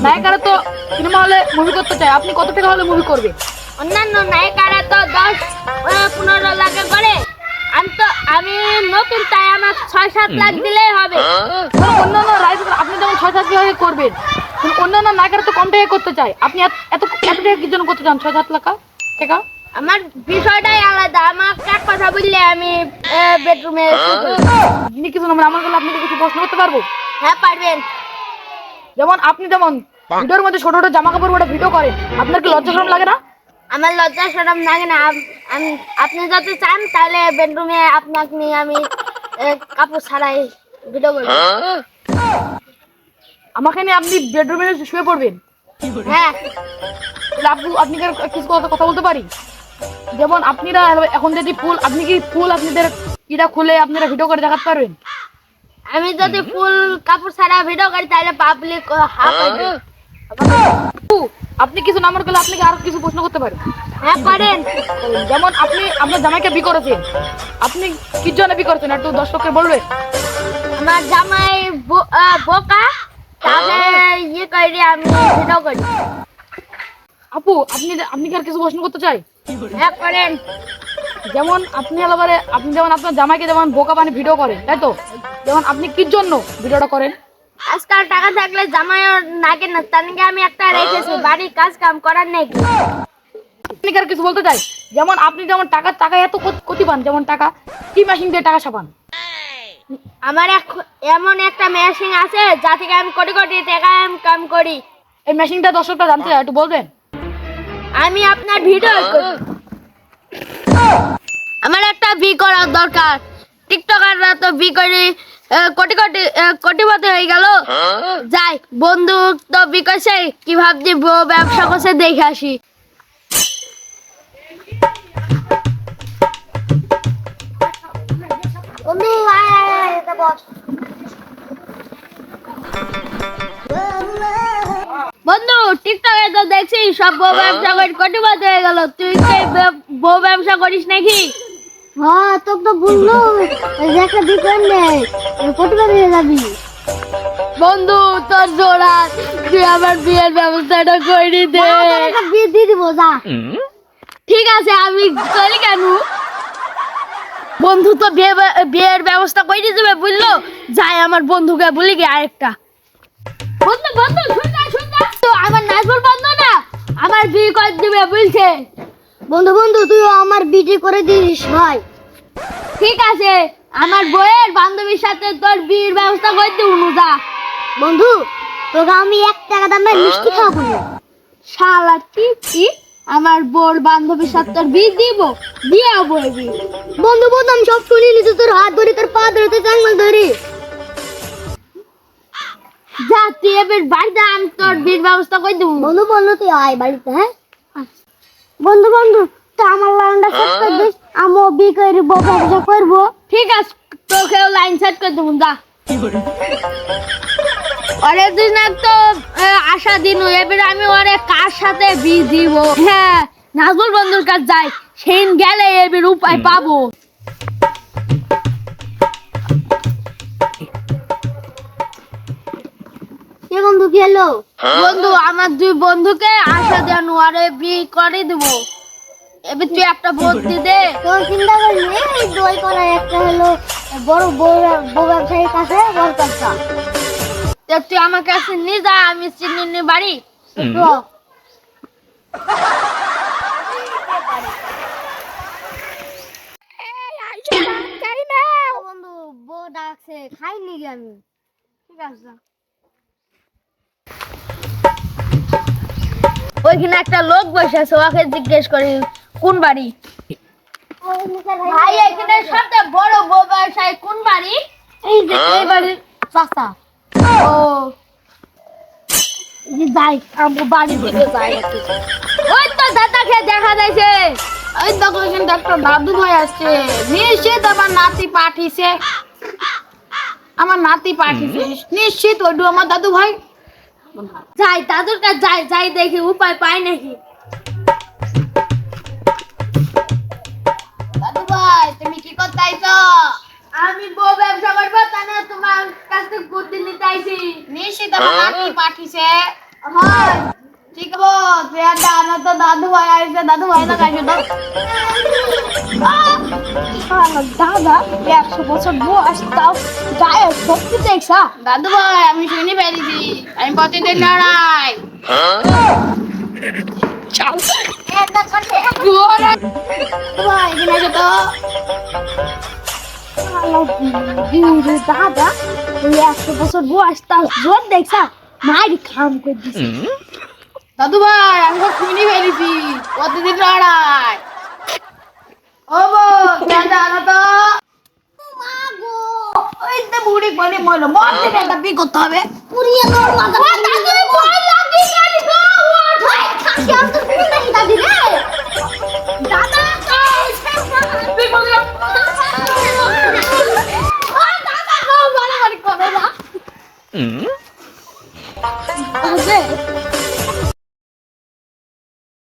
নায়িকারা তো সিনেমা হলে মুভি করতে চায়, আপনি কত টাকা হলে মুভি করবে? অন্যান্য নায়িকারা তো 10-15 লাখে করে। আমি নতুন, তাই আমার 6-7 লাখ দিলেই হবে। অন্যান্য রাইটার আপনি যেমন 6-7 লাখে করবেন, কিন্তু অন্যান্য নায়িকারা তো কম টাকায় করতে চায়, আপনি এত এত টাকা কি জন্য করতে চান 6-7 লাখ টাকা? আমার বিষয়টাই আলাদা। আমার এক কথা বললে আমি বেডরুমে যিনি কিছু আমার বলে আপনাকে কিছু প্রশ্ন করতে পারবো? হ্যাঁ, পারবেন। যেমন আপনি যেমন ভিডিওর মধ্যে ছোট ছোট জামা কাপড় পরে ভিডিও করেন, আপনার কি লজ্জা শরম লাগে না? আমার লজ্জা শরম লাগে না। আপনি যদি চান তাহলে বেডরুমে আপনাকে নিয়ে আমি কাপড় ছাড়াই ভিডিও করব। আমাকে নিয়ে আপনি বেডরুমে শুয়ে পড়বেন? হ্যাঁ। তাহলে আপনি কি কিছু কথা বলতে পারি? যেমন আপনারা এখন যদি আপনি কি আপনাদের ইটা খুলে আপনারা ভিডিও করে দেখাতে পারবেন? আমি যদি ফুল কাপড় ছাড়া ভিডিও করি তাহলে পাবলিক হাঁপাবে। আপনি কিছু নাম্বার করলে আপনাকে আরো কিছু প্রশ্ন করতে পারেন? হ্যাঁ, করেন। যেমন আপনি আপনার জামাইকে বিয়ে করেছেন, আপনি কি জন্য বিয়ে করেছেন একটু দর্শককে বলবেন? আমার জামাই বোকা, তাহলে ইয়ে করি আমি ভিডিও করি। আপু আপনি কি আর কিছু প্রশ্ন করতে চাই? হ্যাঁ, করেন। যেমন আপনি যেমন আপনার জামাইকে যেমন বোকা বানিয়ে ভিডিও করেন, তাই তো? যেমন আপনি কি জন্য ভিডিওটা করেন? আজকাল টাকা থাকলে জামাইও নাগে না, তার নাকি আমি একটা রেখেছি, বাড়ির কাজ কাম করার নেই। আপনি কি আর কিছু বলতে চাই? যেমন আপনি যেমন টাকা এত ক্ষতি পান, যেমন টাকা কি মেশিন দিয়ে টাকা ছাপান? আমার এমন একটা মেশিন আছে যা থেকে আমি কোটি কোটি টাকা কাম করি। এই মেশিনটা দর্শকরা জানতে চায়, একটু বলবেন? আমি আপনার ভিডিও করি। আমার একটা বি করার দরকার। টিকটকাররা তো বি করে কোটিপতি হয়ে গেল। যাই, বন্ধু তো বি করছে, কি ভাবছি ব্যবসা করছে দেখে আসি। বন্ধু বন্ধু, টিকটকে তো দেখছি সব বউ ব্যবসা করে কোটিপতি হয়ে গেল। তুই কি বউ ব্যবসা করিস নাকি? হ্যাঁ, তোকে তো বললো একটা বিকন নেই, কোটিপতি হয়ে যাবি। বন্ধু, তোর জোড়া, তুই আমার বিয়ের ব্যবস্থাটা করে দে। একটা বিয়ে দিয়ে দিব, যা। ঠিক আছে, আমি চলি কেন? বন্ধু তো বিয়ের ব্যবস্থা করে দেবে বুঝলো। যাই আমার বন্ধুকে বলি গিয়ে আরেকটা। বন্ধু বন্ধু শুন না, তো আমার নাজবুল বন্ধু না আমার বিয়ে করে দিবে বলছে। বন্ধু বন্ধু, তুইও আমার বিয়ে করে দিস ভাই। ঠিক আছে, আমার বইয়ের বান্ধবীর সাথে তোর বিয়ের ব্যবস্থা করে দিব। যা বন্ধু, তোকে আমি 1 টাকা দামের মিষ্টি খাওয়াবো না। শালা কি আমার বোর বান্ধবীর সাথে তোর বিয়ে দিব? দিয়ে বলবি। বন্ধু বন্ধু, আমি সব শুনে নিছি, তোর হাত ধরে, তোর পা ধরে, তোর টাঙ্গল ধরে। যা, তুই এবার বাড়িতে, আমি তোর বিয়ের ব্যবস্থা করে দেবো। বন্ধু বন্ধু, তুই আয় বাড়িতে। হ্যাঁ বন্ধু বন্ধু, তো আমার লাইনটা সেট করে দিস, আমিও বিয়ে করে ব্যবসা করবো। ঠিক আছে, তোকেও লাইন সেট করে দেবো। যা, অনেক দিন তো আশা দিন, এবার আমি ওরে কার সাথে বিয়ে দিব? হ্যাঁ, নাজবুল বন্ধুর কাছে যাই, সেই গেলে এবার উপায় পাবো। কে বন্ধু, কি হলো? বন্ধু, আমার 2 বন্ধুকে আশা দেন, ওরে বিয়ে করে দেবো। এবার তুই একটা বুদ্ধি দে। তোর চিন্তা করলি, এই দই করার একটা হলো বড় বউ ব্যবসায়ীর কাছে বড় কাজটা। তুই আমার কাছে নিয়ে যা, আমি চিনি বাড়ি। বন্ধু, বউ ডাকছে, খাইনি গে আমি। ঠিক আছে, ওইখানে একটা লোক বসে আছে, ওকে জিজ্ঞেস করি কোন বাড়ি। ভাই, এখানে সবচেয়ে বড় বউ ব্যবসায়ী কোন বাড়ি? এই যে এই বাড়ির চাচা। ও, যাই, আমি বাড়ি থেকে যাই। ওই তো দাদাকে দেখা যাচ্ছে। এই দেখো, এখানে একটা দাদু ভাই আসছে, নিশ্চিত আমার নাতি পাঠিয়েছে, নিশ্চিত ওইটু আমার দাদু ভাই। যাই, দাদুর কাছে যাই দেখি উপায় পাই নাকি। দাদু ভাই, তুমি কি করতে আইছো? আমি বউ ব্যবসা করবো, তাহলে তোমার কাছ থেকে বুদ্ধি নিতে আইছি। নিশ্চিত আমার নাতি পাঠিয়েছে। হ্যাঁ ঠিক আছে দাদা তো দাদু ভাই আইছে দাদু ভাই না খাইছো তো দাদা 100 বছর বয়স তাও গায়ে শক্তি দেখছা দাদু ভাই আমি শুনি পেরেছি আমি প্রতিদিন লড়াই ভাই এখানে আসো তো দাদা ওই 100 বছর বয়স তাও জোর দেখছা মারি খাম করে দিছে দাদু ভাই আমি তো শুনি পেরেছি প্রতিদিন লড়াই ও দাদা আনো তো ওই তো বুড়ি বলে মরলো মরতে একটা বি করতে হবে পুরিয়ে দৌড় লাগা দাদুরে ভয় লাগি গাড়ি গো ওঠ খাসি আম তো পুরি নাকি দাদি রে দাদা তুই বলি মারামারি করো না